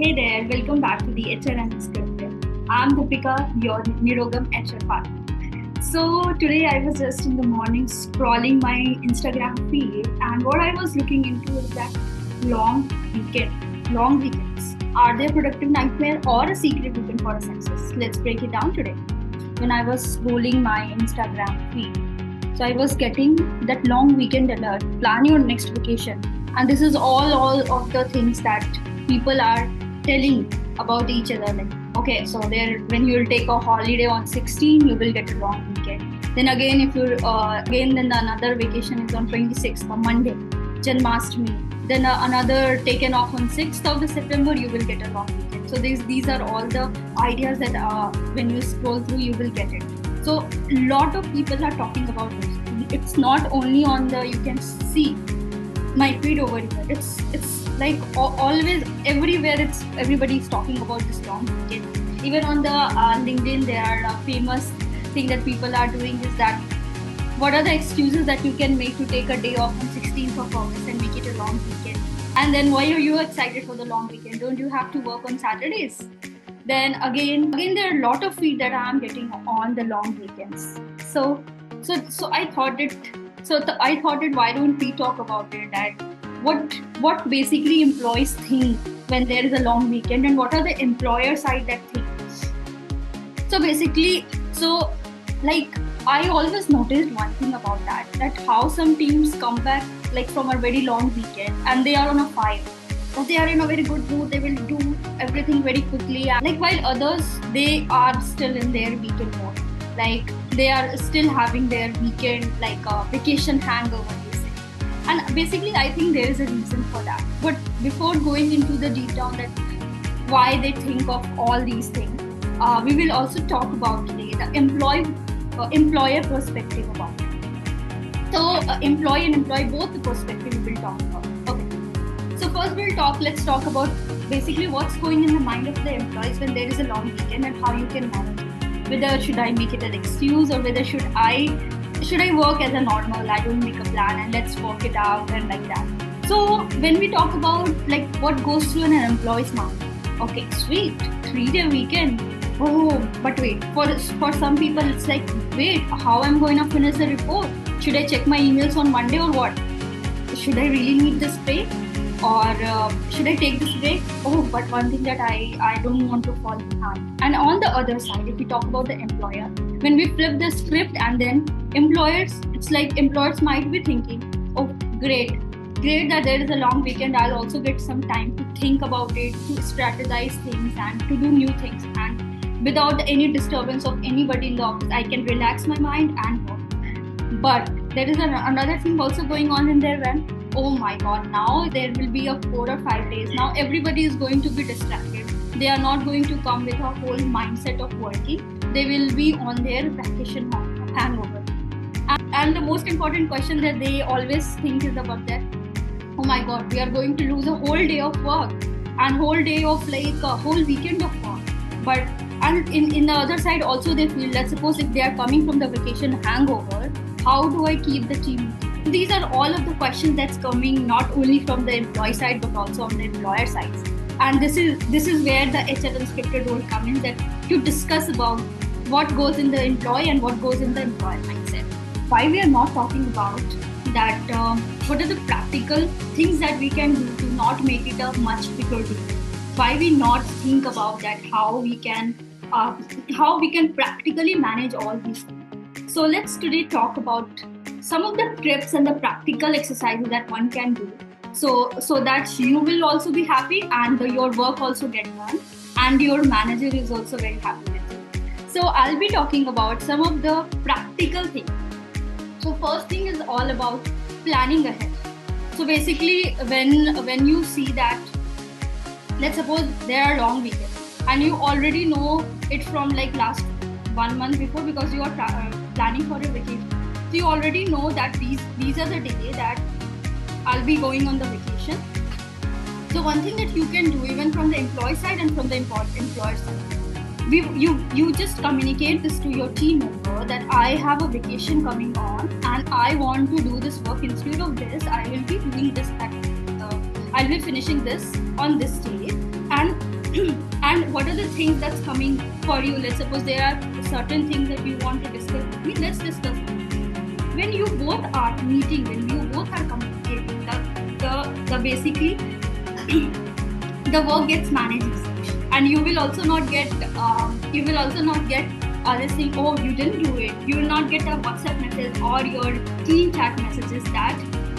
Hey there, welcome back to the HR Unscripted. I'm Deepika, your Nirogam HR partner. So today I was just in the morning scrolling my Instagram feed, and what I was looking into is that long long weekends. Are they a productive nightmare or a secret weekend for a success? Let's break it down today. When I was scrolling my Instagram feed, so I was getting that long weekend alert, plan your next vacation. And this is all of the things that people are telling about each other, like okay, so there when you'll take a holiday on 16, you will get a long weekend. Then again, if you then another vacation is on 26th on Monday, Janmashtami. Then another taken off on 6th of the September, you will get a long weekend. So these are all the ideas that when you scroll through, you will get it. So a lot of people are talking about this. It's not only on the, you can see my feed over here. It's like always everywhere. It's everybody's talking about this long weekend. Even on the LinkedIn, there are famous thing that people are doing is that what are the excuses that you can make to take a day off on 16th of August and make it a long weekend? And then why are you excited for the long weekend? Don't you have to work on Saturdays? Then again, there are a lot of feed that I'm getting on the long weekends. So I thought it. I thought it. Why don't we talk about it? That what basically employees think when there is a long weekend, and what are the employer side that thinks. So basically, like I always noticed one thing about that how some teams come back like from a very long weekend and they are on a fire. But they are in a very good mood, they will do everything very quickly. Like while others, they are still in their weekend mode. Like they are still having their weekend like a vacation hangover, they say. And basically, I think there is a reason for that. But before going into the deep down that why they think of all these things, we will also talk about today the employer perspective about it. So employee and employee, both the perspective we will talk about. Okay. So first let's talk about basically what's going in the mind of the employees when there is a long weekend and how you can manage it. Whether should I make it an excuse, or whether should I work as a normal, I don't make a plan and let's work it out and like that. So when we talk about like what goes through an employee's mind, okay, sweet, 3-day weekend. Oh, but wait, for some people it's like, wait, how I'm going to finish the report? Should I check my emails on Monday or what? Should I really need this pay? Or should I take this break? Oh, but one thing that I don't want to fall behind. And on the other side, if we talk about the employer, when we flip the script and then employers, it's like employers might be thinking, oh, great that there is a long weekend. I'll also get some time to think about it, to strategize things and to do new things. And without any disturbance of anybody in the office, I can relax my mind and work. But there is another thing also going on in there when, oh my god, now there will be a 4 or 5 days. Now everybody is going to be distracted. They are not going to come with a whole mindset of working. They will be on their vacation hangover. And the most important question that they always think is about that, oh my god, we are going to lose a whole day of work and whole day of like a whole weekend of work. But and in the other side also they feel that suppose if they are coming from the vacation hangover, how do I keep the team? These are all of the questions that's coming not only from the employee side but also on the employer side. And this is where the HR Unscripted role comes in, that to discuss about what goes in the employee and what goes in the employer mindset. Why we are not talking about that, what are the practical things that we can do to not make it a much bigger deal? Why we not think about that, how we can practically manage all these things. So let's today talk about some of the tips and the practical exercises that one can do, so that you will also be happy and your work also get done and your manager is also very happy with you. So I'll be talking about some of the practical things. So first thing is all about planning ahead. So basically when you see that, let's suppose there are long weekends and you already know it from like last 1 month before because you are planning for a vacation. So you already know that these are the days that I'll be going on the vacation. So one thing that you can do, even from the employee side and from the employer side, you just communicate this to your team member that I have a vacation coming on and I want to do this work. Instead of this, I will be doing this I'll be finishing this on this day, and and what are the things that's coming for you. Let's suppose there are certain things that you want to discuss with me. Let's discuss it. When you both are meeting, when you both are communicating, the basically the work gets managed, and you will also not get others saying, oh, you didn't do it. You will not get a WhatsApp message or your team chat messages that,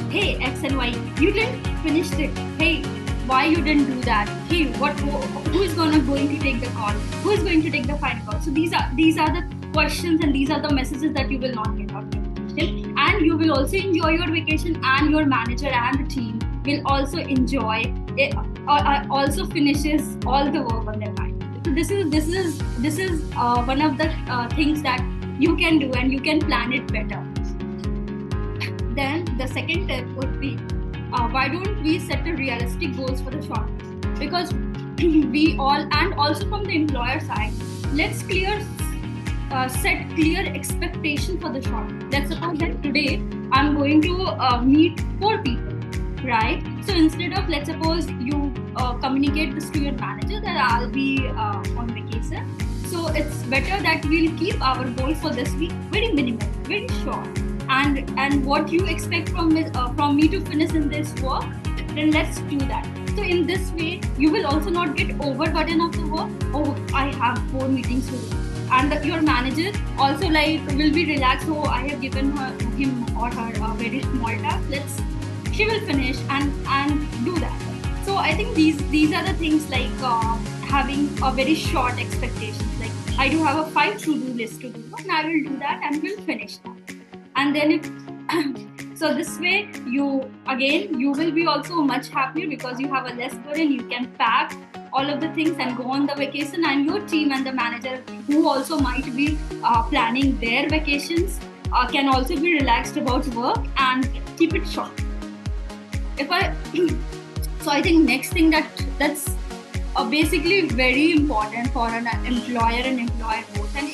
hey, X and Y, you didn't finish it. Hey, why you didn't do that? Hey, who is going to take the call? Who is going to take the final call? So these are the questions, and these are the messages that you will not get out of vacation. And you will also enjoy your vacation, and your manager and the team will also enjoy it, also finishes all the work on their time. So this is one of the things that you can do, and you can plan it better. Then the second tip would be, why don't we set a realistic goals for the short term? Because we all, and also from the employer side, let's set clear expectation for the short term. Let's suppose that today I'm going to meet 4 people, right? So instead of, let's suppose you communicate this to your manager that I'll be on vacation. So it's better that we'll keep our goal for this week very minimal, very short. And what you expect from me to finish in this work, then let's do that. So in this way, you will also not get overburden of the work. Oh, I have 4 meetings to do. And your manager also will be relaxed. Oh, I have given him or her a very small task. She will finish and do that. So I think these are the things like having a very short expectations. Like, I do have a 5 to-do list to do, and I will do that and will finish that. And then so this way you will be also much happier because you have a less burden. You can pack all of the things and go on the vacation, and your team and the manager, who also might be planning their vacations, can also be relaxed about work and keep it short. So I think next thing that's basically very important for an employer and employer both, and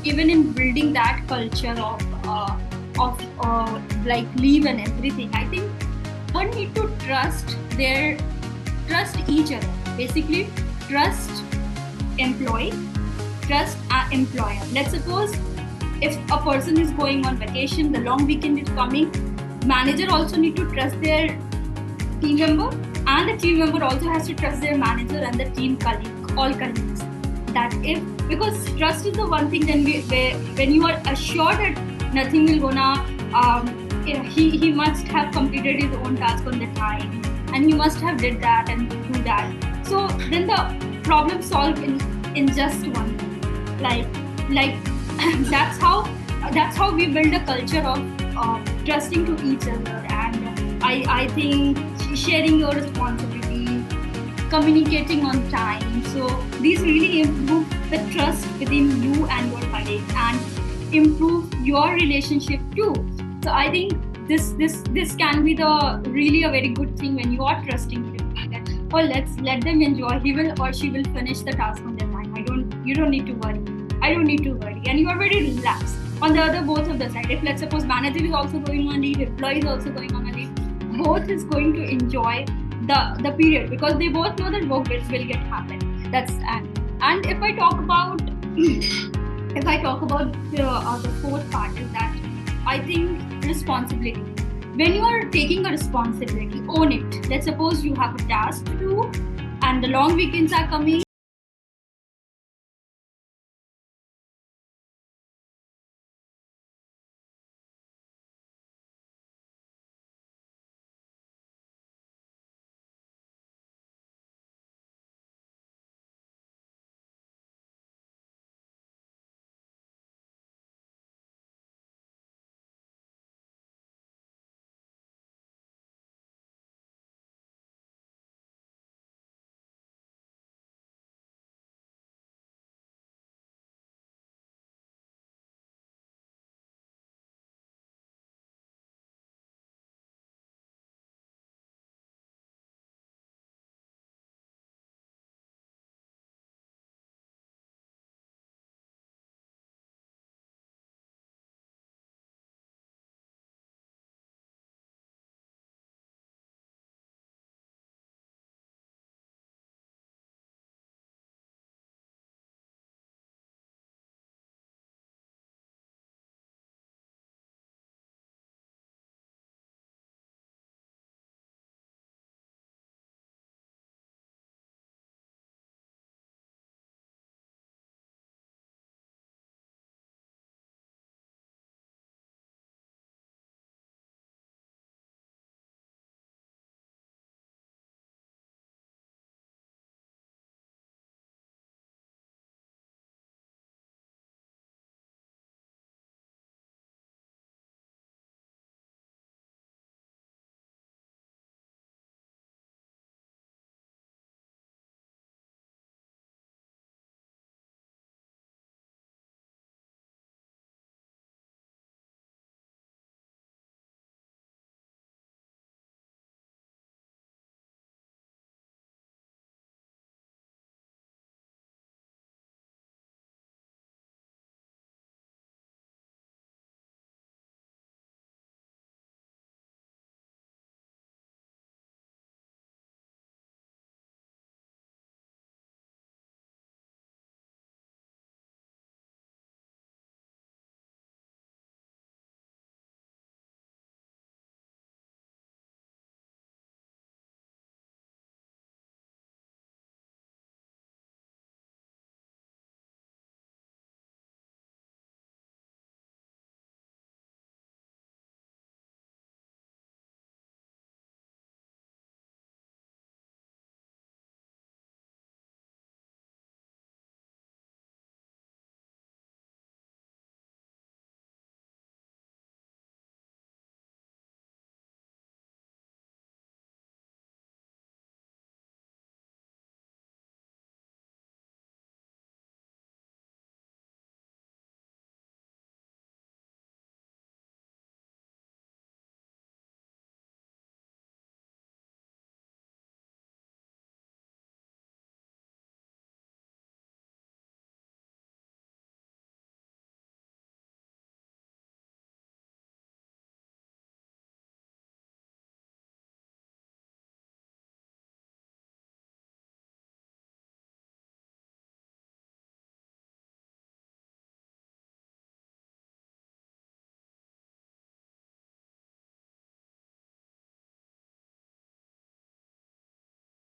even in building that culture of leave and everything. I think one need to trust each other. Basically, trust employee, trust employer. Let's suppose if a person is going on vacation, the long weekend is coming, manager also need to trust their team member, and the team member also has to trust their manager and the team colleagues. Because trust is the one thing then when you are assured that nothing will gonna he must have completed his own task on the time, and he must have did that and do that. So then the problem solved in just one thing. Like that's how we build a culture of trusting to each other, and I think sharing your responsibility, communicating on time. So these really improve the trust within you and your colleagues, and improve your relationship too. So I think this can be the really a very good thing when you are trusting him. Or let's let them enjoy. He will or she will finish the task on their time. You don't need to worry. I don't need to worry, and you are very relaxed. On the other, both of the side, if let's suppose manager is also going on leave, employee is also going on a leave, both is going to enjoy the period because they both know that work will get happen. And if I talk about the fourth part is that I think responsibility. When you are taking a responsibility, own it. Let's suppose you have a task to do and the long weekends are coming